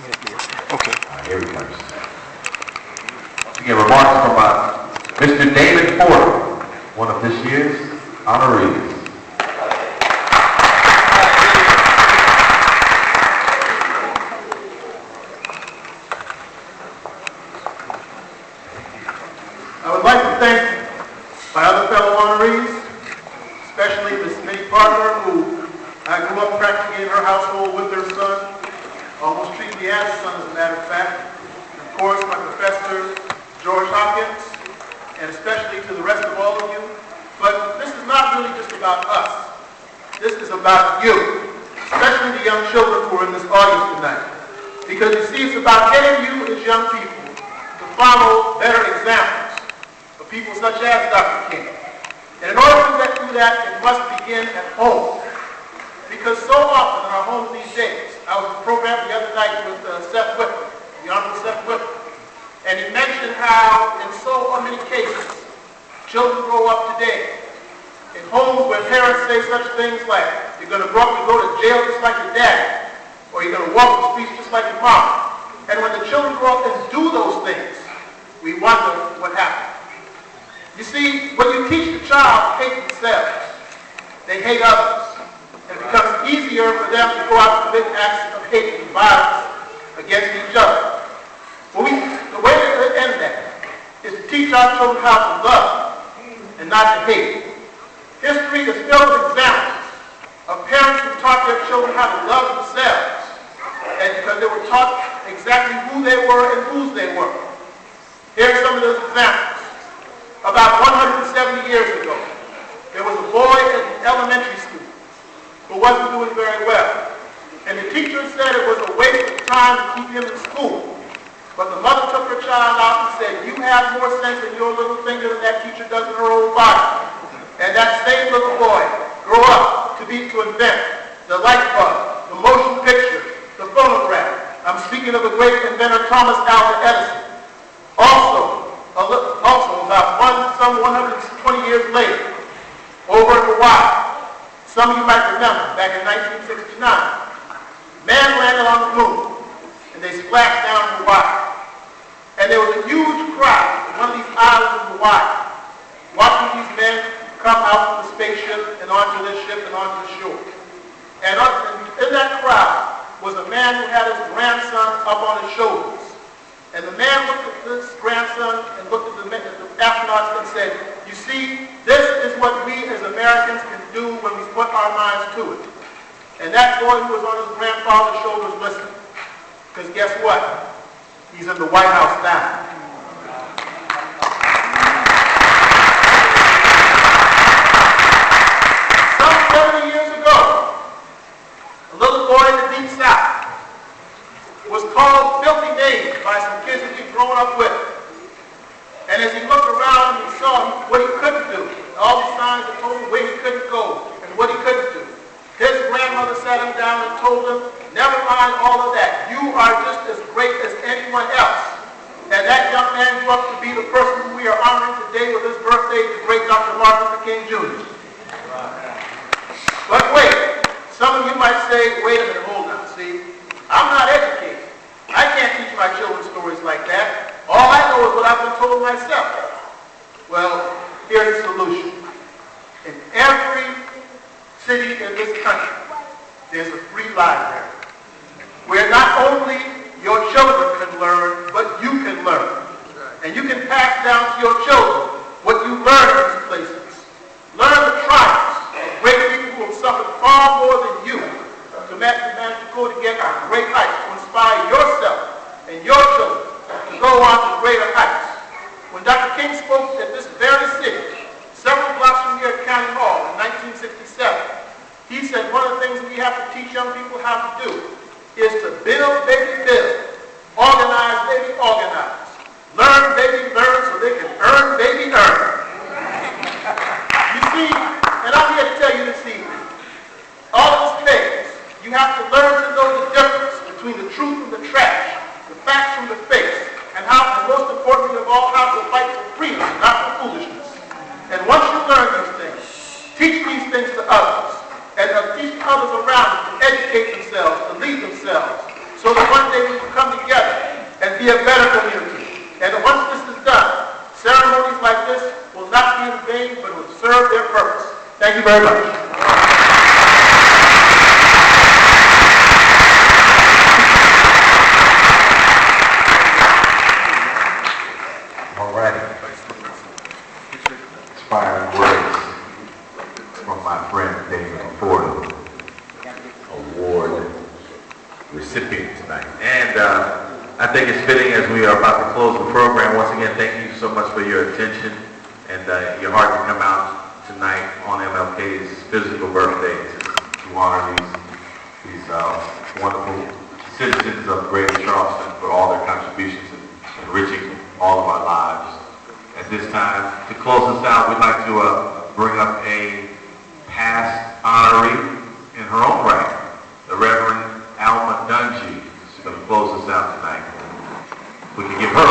Okay. Here he comes. Once again, remarks from Mr. Damon Fordham, one of this year's honorees. I would like to thank my other fellow honorees, especially Miss Minnie Parker, who I grew up practically in her household with her son, almost treated me as a son, as a matter of fact. And of course, my professor, George Hopkins, and especially to the rest of all of you. But this is not really just about us. This is about you, especially the young children who are in this audience tonight. Because you see, it's about getting you as young people to follow better examples of people such as Dr. King. And in order to do that, it must begin at home. Because so often in our homes these days, I was in a program the other night with Seth Whipper, the Honorable Seth Whipper, and he mentioned how in so many cases, children grow up today in homes where parents say such things like, you're going to grow up and go to jail just like your dad, or you're going to walk the streets just like your mom. And when the children grow up and do those things, we wonder what happened. You see, when you teach the child to hate themselves, they hate others. And it becomes easier for them to go out and commit acts of hate and violence against each other. Well, the way to end that is to teach our children how to love and not to hate. History is filled with examples of parents who taught their children how to love themselves, and because they were taught exactly who they were and whose they were. Here are some of those examples. About 170 years ago, there was a boy in elementary school who wasn't doing very well. And the teacher said it was a waste of time to keep him in school. But the mother took her child out and said, you have more sense in your little finger than that teacher does in her old body. And that same little boy grew up to invent the light bulb, the motion picture, the phonograph. I'm speaking of the great inventor Thomas Alva Edison. Also about some 120 years later, over in Hawaii, some of you might remember, back in 1969, man landed on the moon, and they splashed down in Hawaii. And there was a huge crowd in one of these islands in Hawaii, watching these men come out from the spaceship and onto this ship and onto the shore. And in that crowd was a man who had his grandson up on his shoulders. And the man looked at this grandson and looked at the astronauts and said, you see, this is what we as Americans can do when we put our minds to it. And that boy who was on his grandfather's shoulders listened. Because guess what? He's in the White House now. Some 70 years ago, a little boy in the Deep South was called filthy names by some kids that he'd grown up with. And as he looked around, he saw what he couldn't do. All these signs that told him where he couldn't go and what he couldn't do. His grandmother sat him down and told him, never mind all of that. You are just as great as anyone else. And that young man grew up to be the person who we are honoring today with his birthday, the great Dr. Martin Luther King Jr. But wait, some of you might say, wait a minute, hold on. See, I'm not educated. I can't teach my children stories like that. All I know is what I've been told myself. Well, here's the solution. In every city in this country, there's a free library where not only your children can learn, but you can learn. And you can pass down to your children what you learn in these places. Learn the triumphs of great people who have suffered far more than you to manage to go to get to great heights, to inspire yourself and your children to go on to greater heights. When Dr. King spoke at this very city, several blocks from here at County Hall in 1967, he said one of the things we have to teach young people how to do is to build, baby, build. Organize, baby, organize. Learn, baby, learn so they can earn, baby, earn. You see, and I'm here to tell you this evening, all of this pays. You have to learn to know the difference between the truth and the trash, the facts from the fakes, and how, and most importantly of all, how to fight for freedom, not for foolishness. And once you learn these things, teach these things to others, and teach others around you to educate themselves, to lead themselves, so that one day we can come together and be a better community. And once this is done, ceremonies like this will not be in vain, but will serve their purpose. Thank you very much. All righty. Inspiring words from my friend Damon Fordham, award recipient tonight. And I think it's fitting as we are about to close the program. Once again, thank you so much for your attention and your heart to come out tonight on MLK's physical birthday to honor these wonderful citizens of Greater Charleston for all their contributions in enriching all of our lives. At this time, to close us out, we'd like to bring up a past honoree in her own right, the Reverend Alma Dungy. She's going to close us out tonight. We can give her